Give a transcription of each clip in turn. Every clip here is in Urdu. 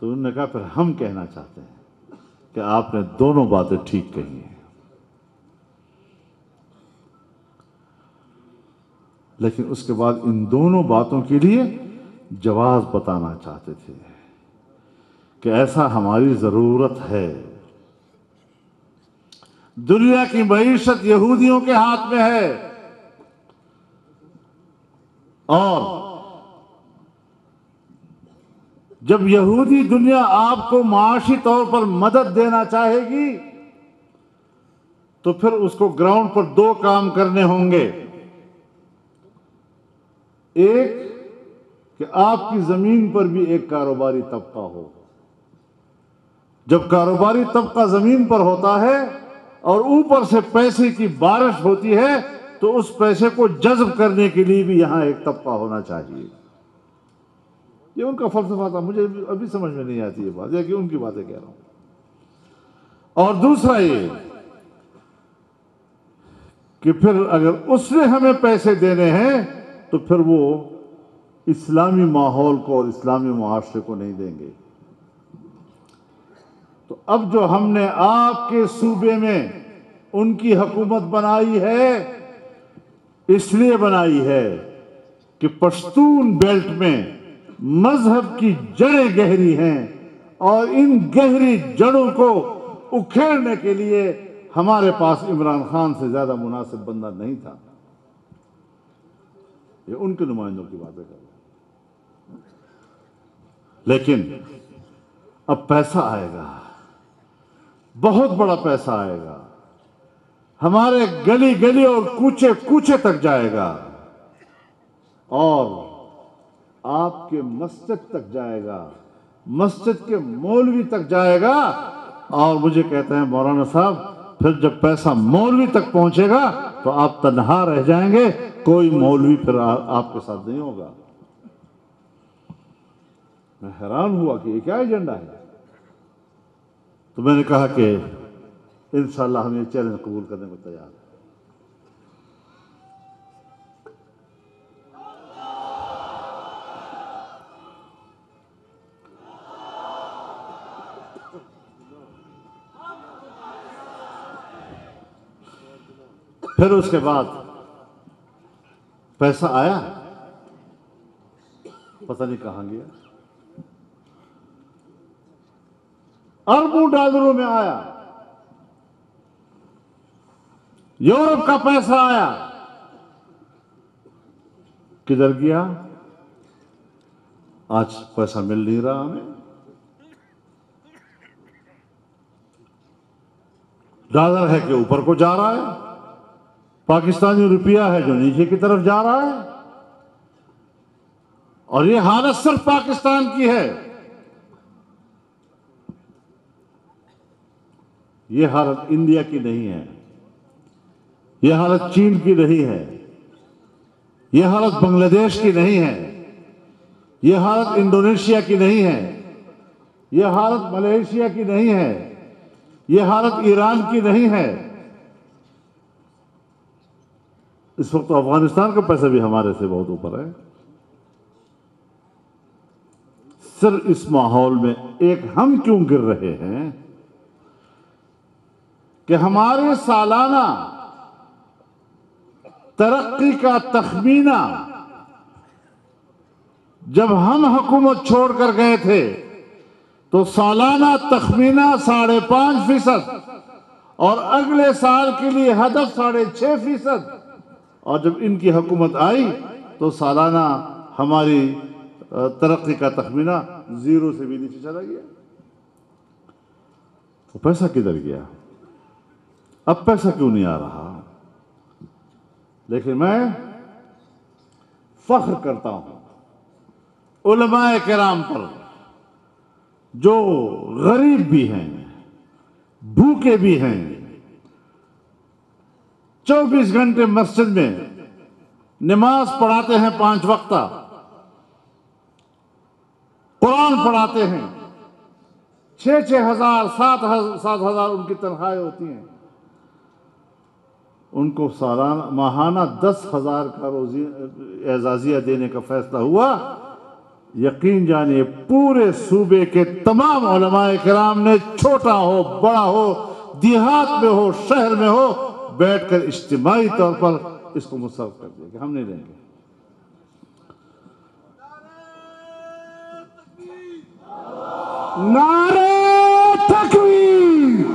تو انہوں نے کہا پھر ہم کہنا چاہتے ہیں کہ آپ نے دونوں باتیں ٹھیک کہی ہیں، لیکن اس کے بعد ان دونوں باتوں کے لیے جواز بتانا چاہتے تھے کہ ایسا ہماری ضرورت ہے۔ دنیا کی معیشت یہودیوں کے ہاتھ میں ہے، اور جب یہودی دنیا آپ کو معاشی طور پر مدد دینا چاہے گی تو پھر اس کو گراؤنڈ پر دو کام کرنے ہوں گے۔ ایک کہ آپ کی زمین پر بھی ایک کاروباری طبقہ ہو۔ جب کاروباری طبقہ زمین پر ہوتا ہے اور اوپر سے پیسے کی بارش ہوتی ہے تو اس پیسے کو جذب کرنے کے لیے بھی یہاں ایک طبقہ ہونا چاہیے۔ یہ ان کا فلسفہ تھا، مجھے ابھی سمجھ میں نہیں آتی یہ بات، یہ کہ ان کی باتیں کہہ رہا ہوں۔ اور دوسرا یہ کہ پھر اگر اس نے ہمیں پیسے دینے ہیں تو پھر وہ اسلامی ماحول کو اور اسلامی معاشرے کو نہیں دیں گے۔ تو اب جو ہم نے آپ کے صوبے میں ان کی حکومت بنائی ہے، اس لیے بنائی ہے کہ پشتون بیلٹ میں مذہب کی جڑیں گہری ہیں، اور ان گہری جڑوں کو اکھیڑنے کے لیے ہمارے پاس عمران خان سے زیادہ مناسب بندہ نہیں تھا۔ یہ ان کے نمائندوں کی باتیں کر رہے ہیں۔ لیکن اب پیسہ آئے گا، بہت بڑا پیسہ آئے گا، ہمارے گلی گلی اور کوچے کوچے تک جائے گا، اور آپ کے مسجد تک جائے گا، مسجد کے مولوی تک جائے گا۔ اور مجھے کہتے ہیں مولانا صاحب پھر جب پیسہ مولوی تک پہنچے گا تو آپ تنہا رہ جائیں گے، کوئی مولوی پھر آپ کے ساتھ نہیں ہوگا۔ میں حیران ہوا کہ یہ کیا ایجنڈا ہے؟ تو میں نے کہا کہ انشاءاللہ ہم یہ چیلنج قبول کرنے کو تیار ہیں۔ پھر اس کے بعد پیسہ آیا، پتہ نہیں کہاں گیا، اربوں ڈالروں میں آیا، یورپ کا پیسہ آیا، کدھر گیا؟ آج پیسہ مل نہیں رہا ہمیں، ڈالر ہے کہ اوپر کو جا رہا ہے، پاکستانی روپیہ ہے جو نیچے کی طرف جا رہا ہے، اور یہ حالت صرف پاکستان کی ہے۔ یہ حالت انڈیا کی نہیں ہے، یہ حالت چین کی نہیں ہے، یہ حالت بنگلہ دیش کی نہیں ہے، یہ حالت انڈونیشیا کی نہیں ہے، یہ حالت ملیشیا کی نہیں ہے، یہ حالت ایران کی نہیں ہے۔ اس وقت افغانستان کا پیسہ بھی ہمارے سے بہت اوپر ہے۔ صرف اس ماحول میں ایک ہم کیوں گر رہے ہیں کہ ہمارے سالانہ ترقی کا تخمینہ جب ہم حکومت چھوڑ کر گئے تھے تو سالانہ تخمینہ 5.5%، اور اگلے سال کے لیے ہدف 6.5%، اور جب ان کی حکومت آئی تو سالانہ ہماری ترقی کا تخمینہ 0 سے بھی نیچے چلا گیا۔ تو پیسہ کدھر گیا؟ اب پیسہ کیوں نہیں آ رہا؟ لیکن میں فخر کرتا ہوں علماء کرام پر، جو غریب بھی ہیں، بھوکے بھی ہیں، 24 گھنٹے مسجد میں نماز پڑھاتے ہیں، 5 وقتہ قرآن پڑھاتے ہیں، 6,000 7,000 ان کی تنخواہیں ہوتی ہیں، ان کو ماہانہ 10,000 کا روزی اعزازیہ دینے کا فیصلہ ہوا، یقین جانیے پورے صوبے کے تمام علماء کرام نے چھوٹا ہو بڑا ہو دیہات میں ہو شہر میں ہو بیٹھ کر اجتماعی طور پر اس کو مسترد کر دیا کہ ہم نہیں لیں گے. نعرہ تکبیر!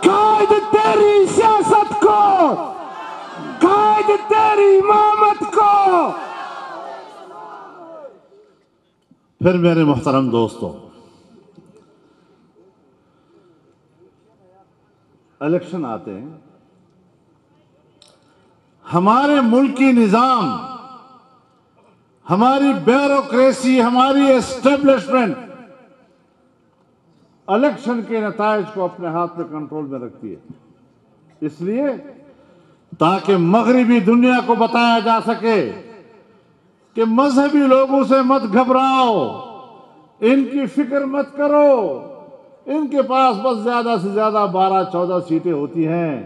قائد تیری سیاست کو، قائد تیری امامت کو. پھر میرے محترم دوستوں، الیکشن آتے ہیں. ہمارے ملکی نظام، ہماری بیوروکریسی، ہماری اسٹیبلشمنٹ الیکشن کے نتائج کو اپنے ہاتھ میں کنٹرول میں رکھتی ہے، اس لیے تاکہ مغربی دنیا کو بتایا جا سکے کہ مذہبی لوگوں سے مت گھبراؤ، ان کی فکر مت کرو، ان کے پاس بس زیادہ سے زیادہ 12-14 سیٹیں ہوتی ہیں،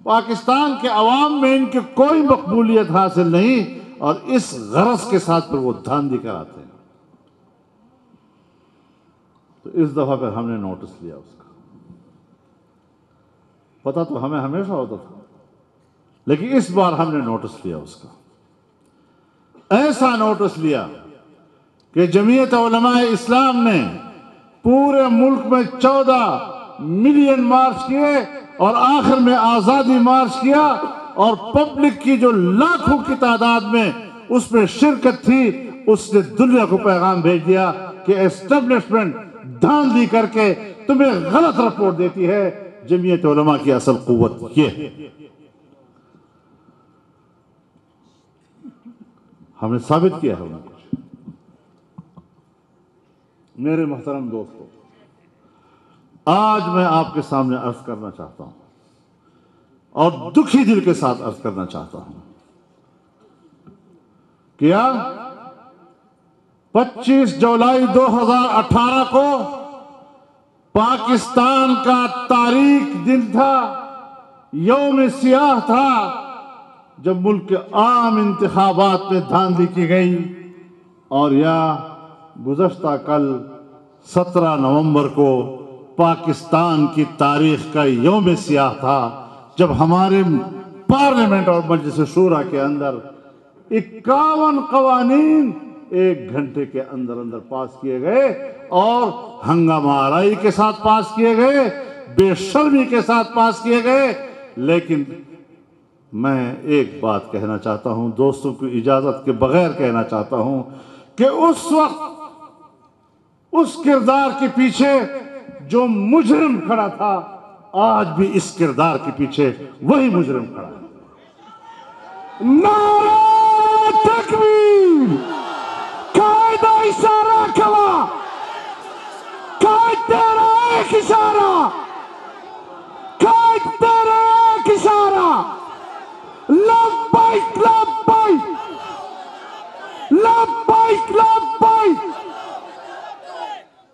پاکستان کے عوام میں ان کی کوئی مقبولیت حاصل نہیں، اور اس غرض کے ساتھ پھر وہ دھاندلی کراتے ہیں. تو اس دفعہ پھر ہم نے نوٹس لیا اس کا. پتہ تو ہمیں ہمیشہ ہوتا تھا، لیکن اس بار ہم نے نوٹس لیا اس کا. ایسا نوٹس لیا کہ جمعیت علماء اسلام نے پورے ملک میں 14 ملین مارچ کیے اور آخر میں آزادی مارچ کیا، اور پبلک کی جو لاکھوں کی تعداد میں اس میں شرکت تھی، اس نے دنیا کو پیغام بھیج دیا کہ اسٹیبلشمنٹ دھاندلی کر کے تمہیں غلط رپورٹ دیتی ہے. جمعیت علماء کی اصل قوت یہ ہے. ہم نے ثابت کیا ہے ان کو. میرے محترم دوستو، آج میں آپ کے سامنے عرض کرنا چاہتا ہوں اور دکھی دل کے ساتھ عرض کرنا چاہتا ہوں، کیا 25 جولائی 2018 کو پاکستان کا تاریخ دن تھا، یوم سیاہ تھا، جب ملک کے عام انتخابات میں دھاندلی کی گئی، اور یا گزشتہ کل 17 نومبر کو پاکستان کی تاریخ کا یوم سیاہ تھا، جب ہمارے پارلیمنٹ اور مجلس شورا کے اندر 51 قوانین 1 گھنٹے کے اندر اندر پاس کیے گئے، اور ہنگامہ آرائی کے ساتھ پاس کیے گئے، بے شرمی کے ساتھ پاس کیے گئے. لیکن میں ایک بات کہنا چاہتا ہوں، دوستوں کی اجازت کے بغیر کہنا چاہتا ہوں کہ اس وقت اس کردار کے پیچھے جو مجرم کھڑا تھا، آج بھی اس کردار کے پیچھے وہی مجرم کھڑا ہے. نعرہ تکبیر! قائد اشارہ کوا، قائد تیرا ایک اشارہ.